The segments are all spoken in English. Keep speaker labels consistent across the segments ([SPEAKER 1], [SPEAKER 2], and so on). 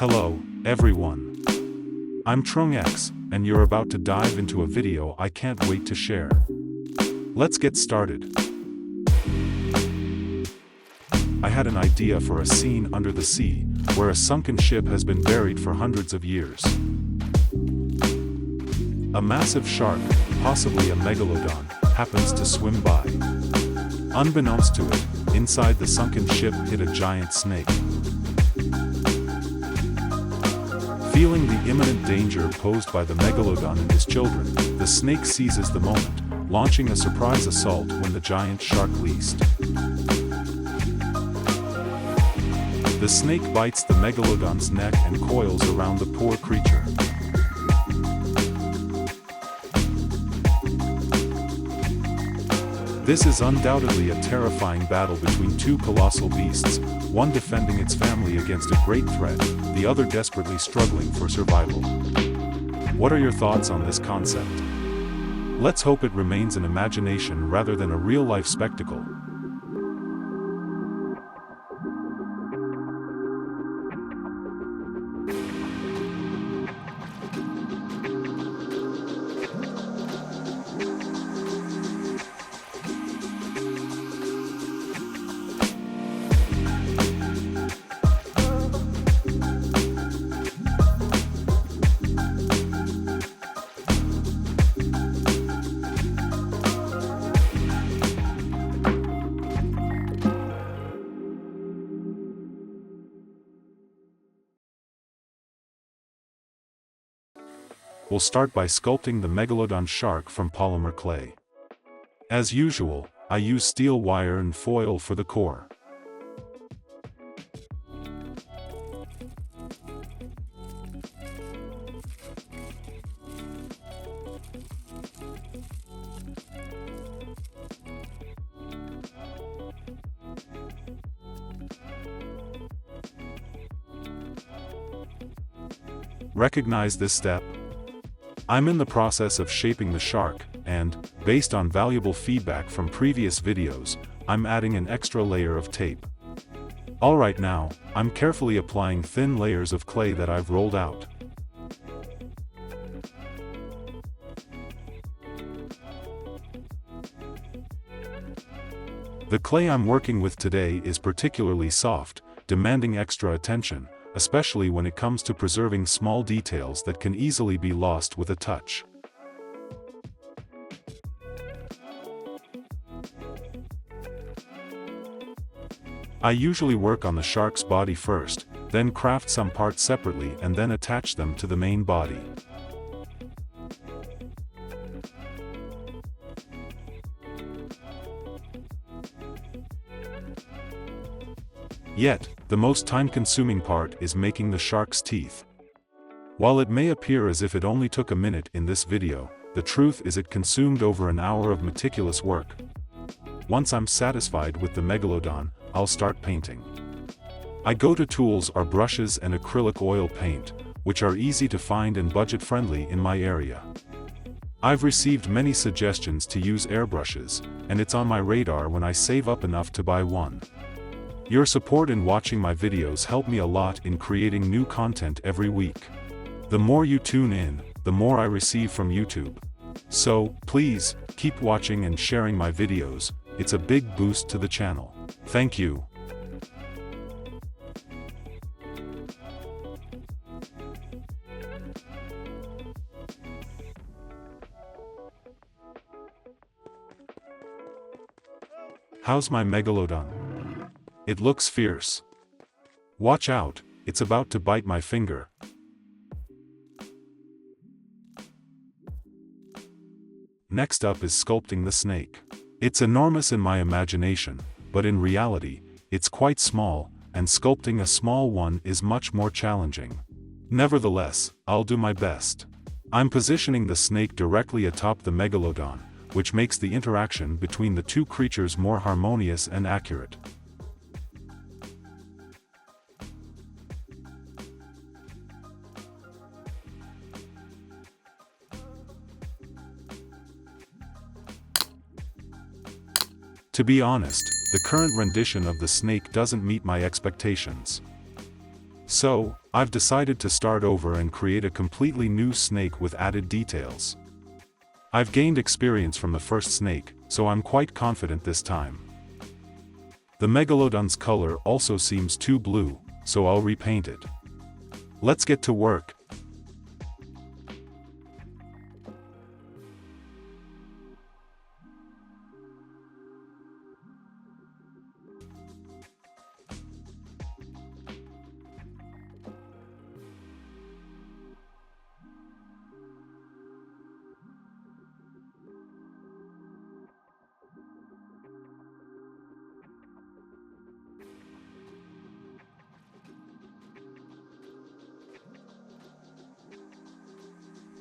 [SPEAKER 1] Hello, everyone. I'm TrungX, and you're about to dive into a video I can't wait to share. Let's get started. I had an idea for a scene under the sea, where a sunken ship has been buried for hundreds of years. A massive shark, possibly a megalodon, happens to swim by. Unbeknownst to it, inside the sunken ship hid a giant snake. Feeling the imminent danger posed by the megalodon and his children, the snake seizes the moment, launching a surprise assault when the giant shark least. The snake bites the megalodon's neck and coils around the poor creature. This is undoubtedly a terrifying battle between two colossal beasts, one defending its family against a great threat, the other desperately struggling for survival. What are your thoughts on this concept? Let's hope it remains an imagination rather than a real-life spectacle. We'll start by sculpting the megalodon shark from polymer clay. As usual, I use steel wire and foil for the core. Recognize this step? I'm in the process of shaping the shark, and, based on valuable feedback from previous videos, I'm adding an extra layer of tape. Alright, now, I'm carefully applying thin layers of clay that I've rolled out. The clay I'm working with today is particularly soft, demanding extra attention, especially when it comes to preserving small details that can easily be lost with a touch. I usually work on the shark's body first, then craft some parts separately and then attach them to the main body. Yet, the most time-consuming part is making the shark's teeth. While it may appear as if it only took a minute in this video, the truth is it consumed over an hour of meticulous work. Once I'm satisfied with the megalodon, I'll start painting. I go to tools or brushes and acrylic oil paint, which are easy to find and budget-friendly in my area. I've received many suggestions to use airbrushes, and it's on my radar when I save up enough to buy one. Your support in watching my videos help me a lot in creating new content every week. The more you tune in, the more I receive from YouTube. So, please, keep watching and sharing my videos, it's a big boost to the channel. Thank you. How's my megalodon? It looks fierce. Watch out, it's about to bite my finger. Next up is sculpting the snake. It's enormous in my imagination, but in reality, it's quite small, and sculpting a small one is much more challenging. Nevertheless, I'll do my best. I'm positioning the snake directly atop the megalodon, which makes the interaction between the two creatures more harmonious and accurate. To be honest, the current rendition of the snake doesn't meet my expectations. So, I've decided to start over and create a completely new snake with added details. I've gained experience from the first snake, so I'm quite confident this time. The Megalodon's color also seems too blue, so I'll repaint it. Let's get to work.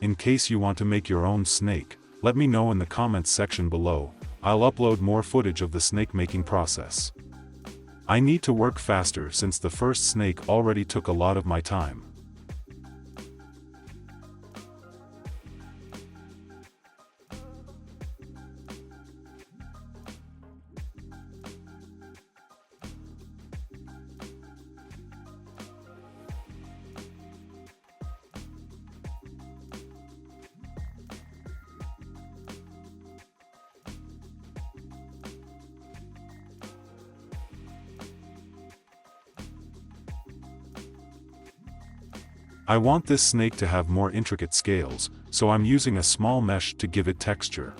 [SPEAKER 1] In case you want to make your own snake, let me know in the comments section below. I'll upload more footage of the snake making process. I need to work faster since the first snake already took a lot of my time. I want this snake to have more intricate scales, so I'm using a small mesh to give it texture.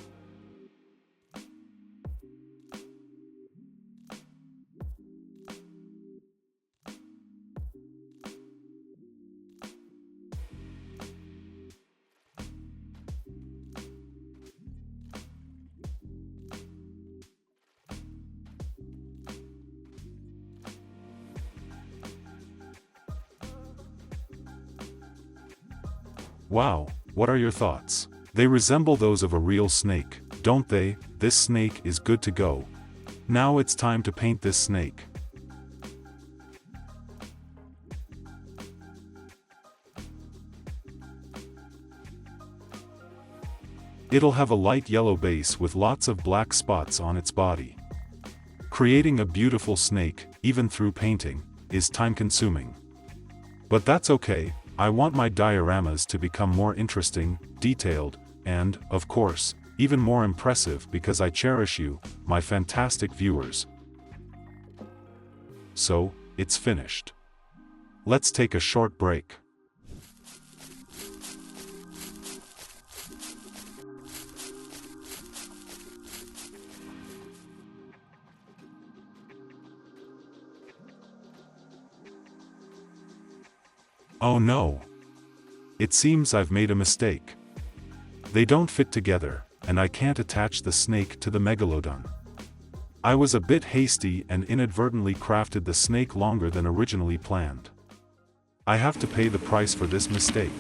[SPEAKER 1] Wow, what are your thoughts? They resemble those of a real snake, don't they? This snake is good to go. Now it's time to paint this snake. It'll have a light yellow base with lots of black spots on its body. Creating a beautiful snake, even through painting, is time-consuming. But that's okay. I want my dioramas to become more interesting, detailed, and, of course, even more impressive because I cherish you, my fantastic viewers. So, it's finished. Let's take a short break. Oh no! It seems I've made a mistake. They don't fit together, and I can't attach the snake to the Megalodon. I was a bit hasty and inadvertently crafted the snake longer than originally planned. I have to pay the price for this mistake.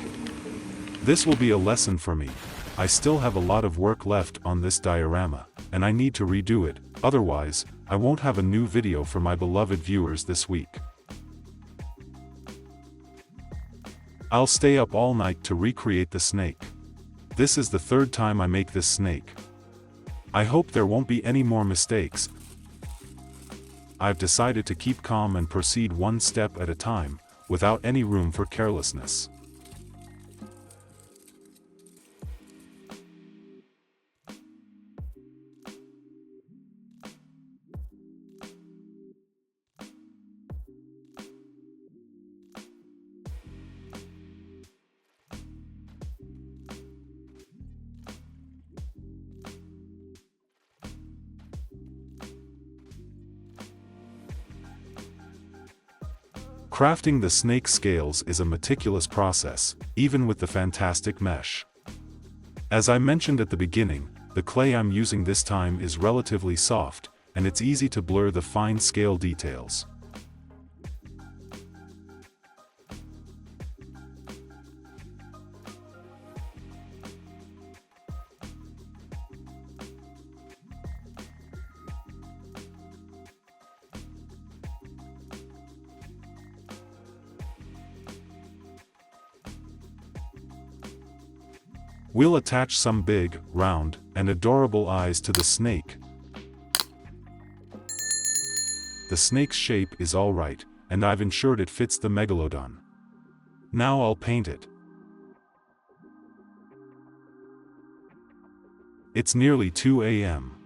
[SPEAKER 1] This will be a lesson for me. I still have a lot of work left on this diorama, and I need to redo it, otherwise, I won't have a new video for my beloved viewers this week. I'll stay up all night to recreate the snake. This is the third time I make this snake. I hope there won't be any more mistakes. I've decided to keep calm and proceed one step at a time, without any room for carelessness. Crafting the snake scales is a meticulous process, even with the fantastic mesh. As I mentioned at the beginning, the clay I'm using this time is relatively soft, and it's easy to blur the fine scale details. We'll attach some big, round, and adorable eyes to the snake. The snake's shape is alright, and I've ensured it fits the Megalodon. Now I'll paint it. It's nearly 2 a.m.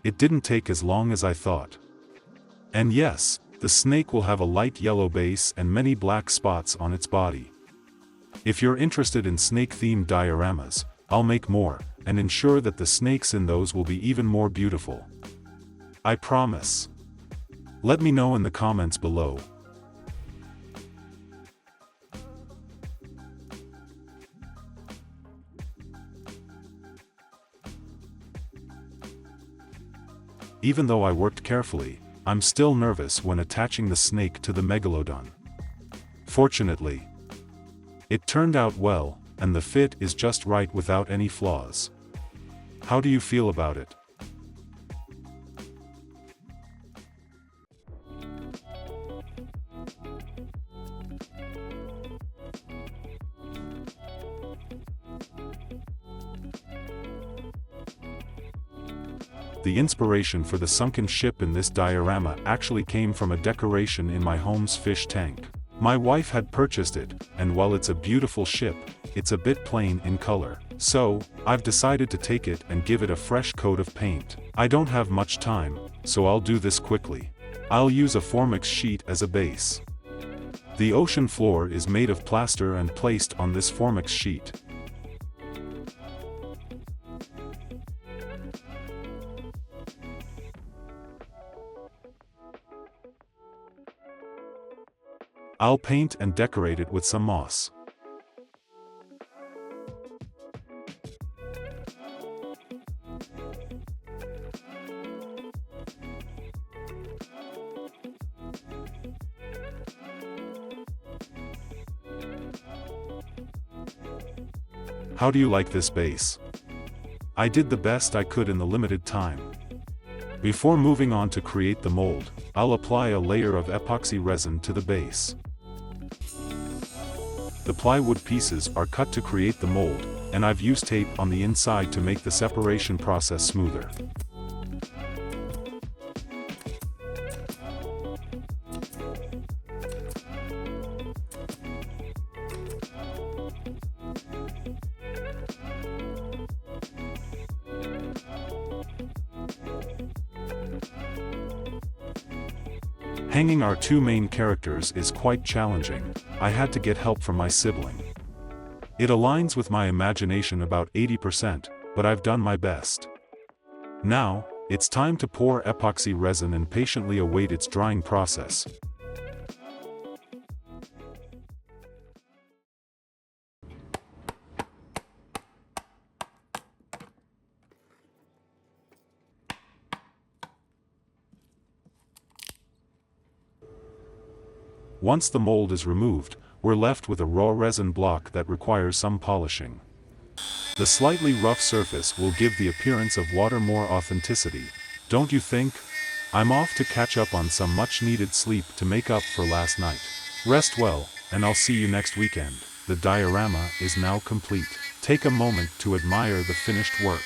[SPEAKER 1] It didn't take as long as I thought. And yes, the snake will have a light yellow base and many black spots on its body. If you're interested in snake-themed dioramas, I'll make more, and ensure that the snakes in those will be even more beautiful. I promise. Let me know in the comments below. Even though I worked carefully, I'm still nervous when attaching the snake to the Megalodon. Fortunately, it turned out well, and the fit is just right without any flaws. How do you feel about it? The inspiration for the sunken ship in this diorama actually came from a decoration in my home's fish tank. My wife had purchased it, and while it's a beautiful ship, it's a bit plain in color. So, I've decided to take it and give it a fresh coat of paint. I don't have much time, so I'll do this quickly. I'll use a Formix sheet as a base. The ocean floor is made of plaster and placed on this Formix sheet. I'll paint and decorate it with some moss. How do you like this base? I did the best I could in the limited time. Before moving on to create the mold, I'll apply a layer of epoxy resin to the base. The plywood pieces are cut to create the mold, and I've used tape on the inside to make the separation process smoother. Hanging our two main characters is quite challenging. I had to get help from my sibling. It aligns with my imagination about 80%, but I've done my best. Now, it's time to pour epoxy resin and patiently await its drying process. Once the mold is removed, we're left with a raw resin block that requires some polishing. The slightly rough surface will give the appearance of water more authenticity, don't you think? I'm off to catch up on some much-needed sleep to make up for last night. Rest well, and I'll see you next weekend. The diorama is now complete. Take a moment to admire the finished work.